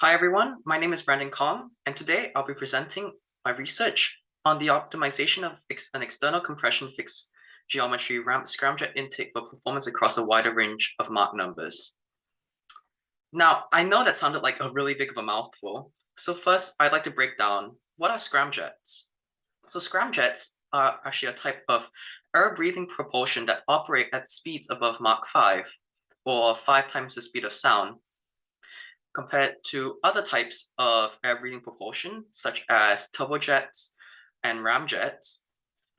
Hi everyone, my name is Brandon Kong, and today I'll be presenting my research on the optimization of an external compression fixed geometry ramp scramjet intake for performance across a wider range of Mach numbers. Now, I know that sounded like a really big of a mouthful, so first I'd like to break down what are scramjets. So scramjets are actually a type of air-breathing propulsion that operate at speeds above Mach 5, or 5 times the speed of sound, compared to other types of air-breathing propulsion, such as turbojets and ramjets.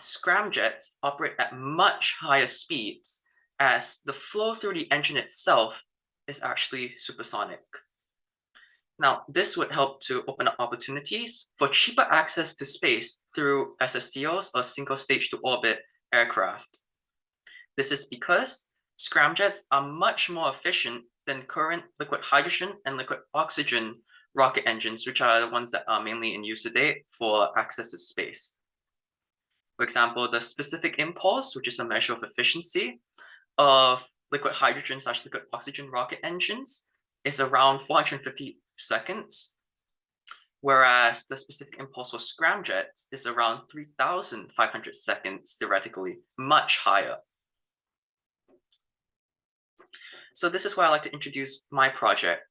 Scramjets operate at much higher speeds, as the flow through the engine itself is actually supersonic. Now, this would help to open up opportunities for cheaper access to space through SSTOs or single stage to orbit aircraft. This is because scramjets are much more efficient than current liquid hydrogen and liquid oxygen rocket engines, which are the ones that are mainly in use today for access to space. For example, the specific impulse, which is a measure of efficiency of liquid hydrogen / liquid oxygen rocket engines, is around 450 seconds, whereas the specific impulse for scramjets is around 3,500 seconds theoretically, much higher. So this is why I like to introduce my project.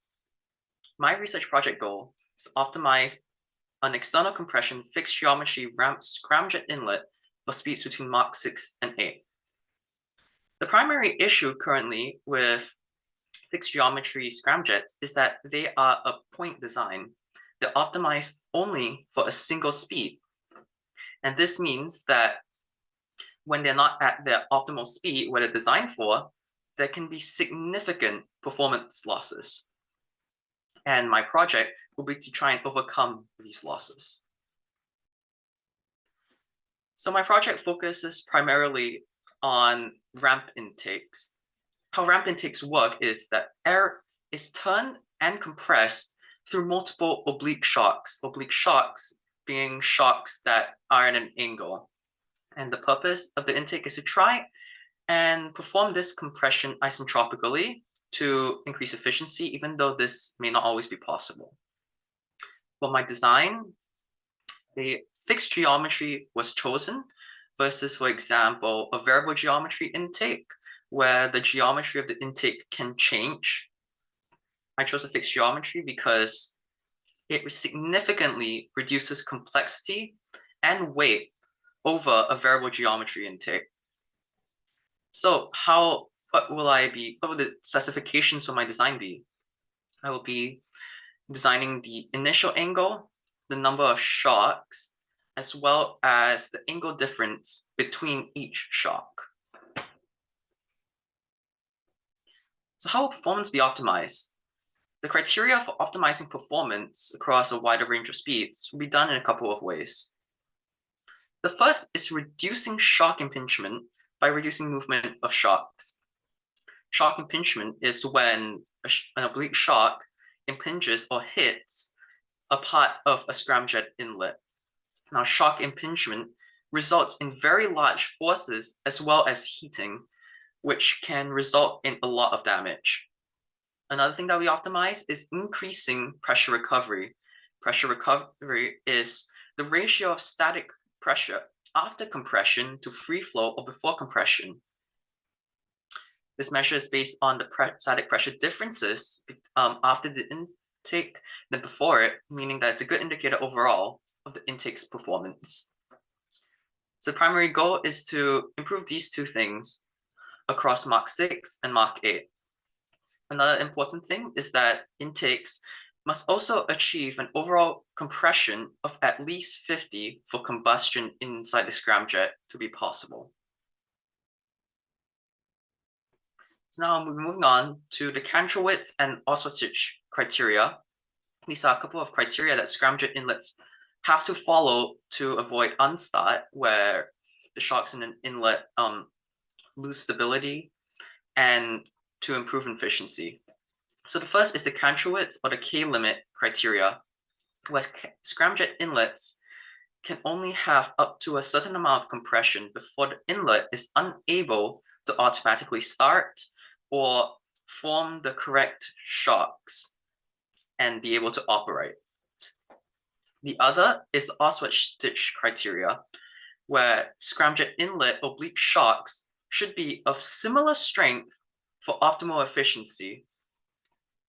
My research project goal is to optimize an external compression fixed geometry ramp scramjet inlet for speeds between Mach 6 and 8. The primary issue currently with fixed geometry scramjets is that they are a point design. They're optimized only for a single speed. And this means that when they're not at their optimal speed, what they're designed for, there can be significant performance losses. And my project will be to try and overcome these losses. So my project focuses primarily on ramp intakes. How ramp intakes work is that air is turned and compressed through multiple oblique shocks being shocks that are at an angle. And the purpose of the intake is to try and perform this compression isentropically to increase efficiency, even though this may not always be possible. For my design, the fixed geometry was chosen versus, for example, a variable geometry intake, where the geometry of the intake can change. I chose a fixed geometry because it significantly reduces complexity and weight over a variable geometry intake. So what will the specifications for my design be? I will be designing the initial angle, the number of shocks, as well as the angle difference between each shock. So how will performance be optimized? The criteria for optimizing performance across a wider range of speeds will be done in a couple of ways. The first is reducing shock impingement by reducing movement of shocks. Shock impingement is when an oblique shock impinges or hits a part of a scramjet inlet. Now, shock impingement results in very large forces as well as heating, which can result in a lot of damage. Another thing that we optimize is increasing pressure recovery. Pressure recovery is the ratio of static pressure after compression to free flow or before compression. This measure is based on the static pressure differences after the intake than before it, meaning that it's a good indicator overall of the intake's performance. So the primary goal is to improve these two things across Mach 6 and Mach 8. Another important thing is that intakes must also achieve an overall compression of at least 50 for combustion inside the scramjet to be possible. So now we're moving on to the Kantrowitz and Oswaldtich criteria. These are a couple of criteria that scramjet inlets have to follow to avoid unstart, where the shocks in an inlet lose stability, and to improve efficiency. So the first is the Kantrowitz or the K-limit criteria, where scramjet inlets can only have up to a certain amount of compression before the inlet is unable to automatically start or form the correct shocks. and be able to operate. The other is the Auschwitz-Stitch criteria, where scramjet inlet oblique shocks should be of similar strength for optimal efficiency.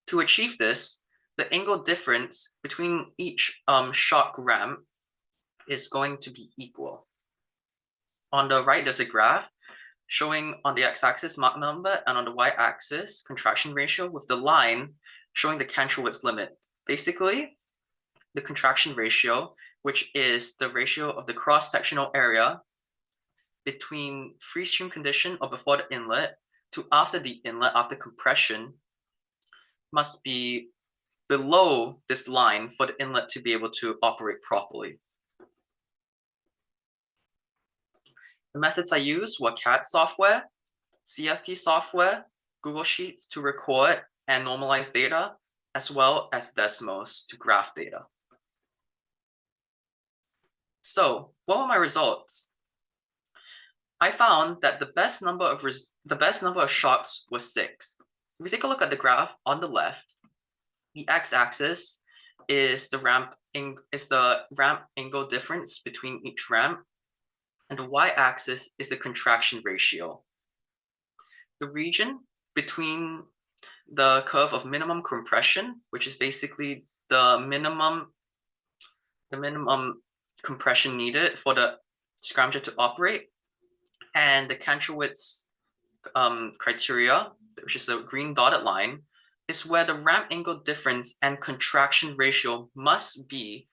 To achieve this, the angle difference between each shock ramp is going to be equal. On the right, there's a graph showing on the x-axis Mach number and on the y-axis contraction ratio with the line showing the Kantrowitz limit. Basically, the contraction ratio, which is the ratio of the cross-sectional area between free stream condition or before the inlet to after the inlet, after compression, must be below this line for the inlet to be able to operate properly. The methods I used were CAD software, CFD software, Google Sheets to record and normalize data, as well as Desmos to graph data. So, what were my results? I found that the best number of shocks was 6. If we take a look at the graph on the left, the x-axis is the ramp angle difference between each ramp, and the y-axis is the contraction ratio. The region between the curve of minimum compression, which is basically the minimum compression needed for the scramjet to operate, and the Kantrowitz criteria, which is the green dotted line, is where the ramp angle difference and contraction ratio must be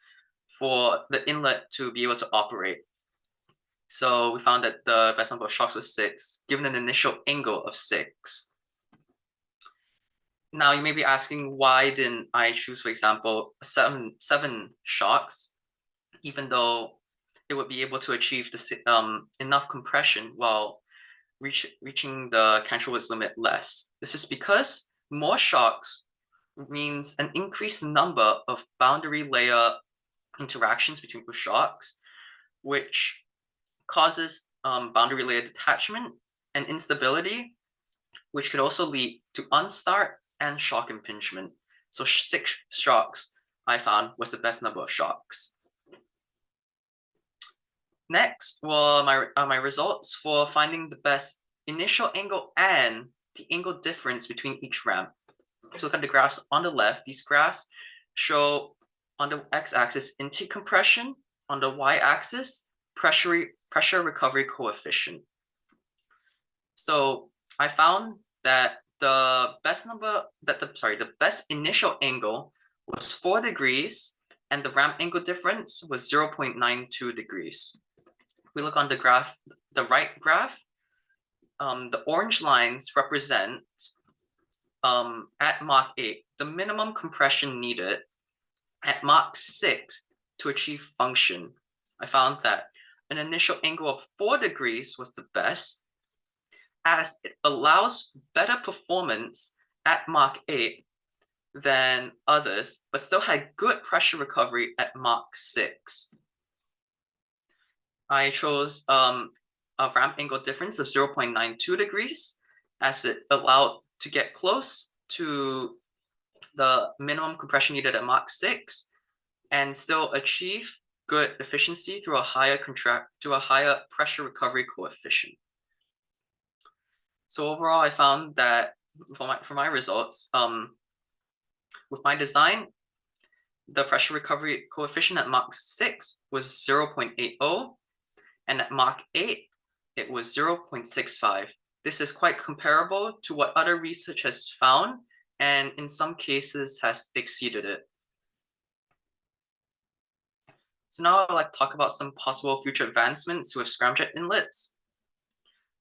for the inlet to be able to operate. So we found that the best number of shocks was 6, given an initial angle of 6. Now you may be asking, why didn't I choose, for example, seven shocks, even though it would be able to achieve enough compression while reaching the Kantrowitz limit less. This is because more shocks means an increased number of boundary layer interactions between the shocks, which causes boundary layer detachment and instability, which could also lead to unstart and shock impingement. So 6 shocks I found was the best number of shocks. Next were my results for finding the best initial angle and the angle difference between each ramp. So look at the graphs on the left. These graphs show on the x-axis intake compression, on the y-axis pressure recovery coefficient. So I found that the best initial angle was 4 degrees, and the ramp angle difference was 0.92 degrees. We look on the graph, the right graph, the orange lines represent at Mach 8, the minimum compression needed at Mach 6 to achieve function. I found that an initial angle of 4 degrees was the best, as it allows better performance at Mach 8 than others, but still had good pressure recovery at Mach 6. I chose a ramp angle difference of 0.92 degrees, as it allowed to get close to the minimum compression needed at Mach 6 and still achieve good efficiency through a higher pressure recovery coefficient. So overall, I found that for my results, with my design, the pressure recovery coefficient at Mach 6 was 0.80, and at Mach 8, it was 0.65. This is quite comparable to what other research has found, and in some cases has exceeded it. So now I'd like to talk about some possible future advancements with scramjet inlets.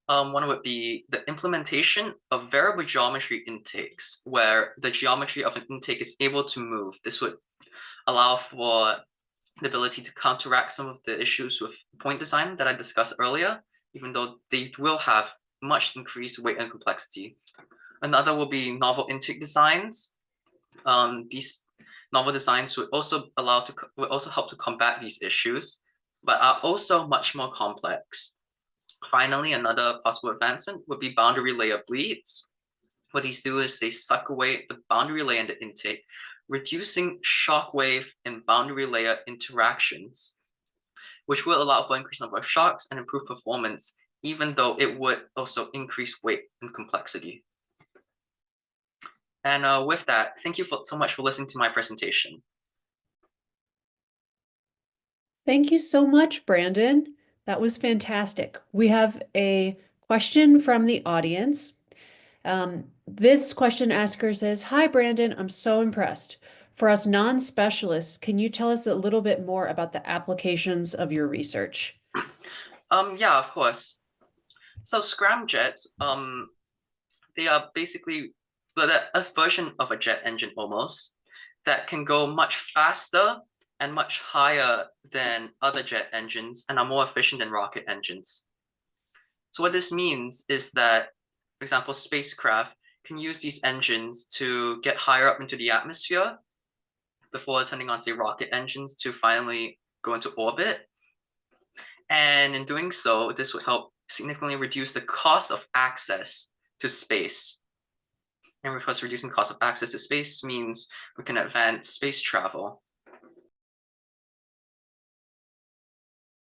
One would be the implementation of variable geometry intakes, where the geometry of an intake is able to move. This would allow for the ability to counteract some of the issues with point design that I discussed earlier, even though they will have much increased weight and complexity. Another will be novel intake designs. These novel designs would also help to combat these issues, but are also much more complex. Finally, another possible advancement would be boundary layer bleeds. What these do is they suck away the boundary layer in the intake, reducing shockwave and boundary layer interactions, which will allow for increased number of shocks and improve performance, even though it would also increase weight and complexity. And with that, thank you so much for listening to my presentation. Thank you so much, Brandon. That was fantastic. We have a question from the audience. This question asker says, "Hi, Brandon, I'm so impressed. For us non-specialists, can you tell us a little bit more about the applications of your research?" Yeah, of course. So scramjets, they are basically a version of a jet engine almost that can go much faster and much higher than other jet engines and are more efficient than rocket engines. So what this means is that, for example, spacecraft can use these engines to get higher up into the atmosphere before turning on, say, rocket engines to finally go into orbit. And in doing so, this would help significantly reduce the cost of access to space. And of course, reducing cost of access to space means we can advance space travel.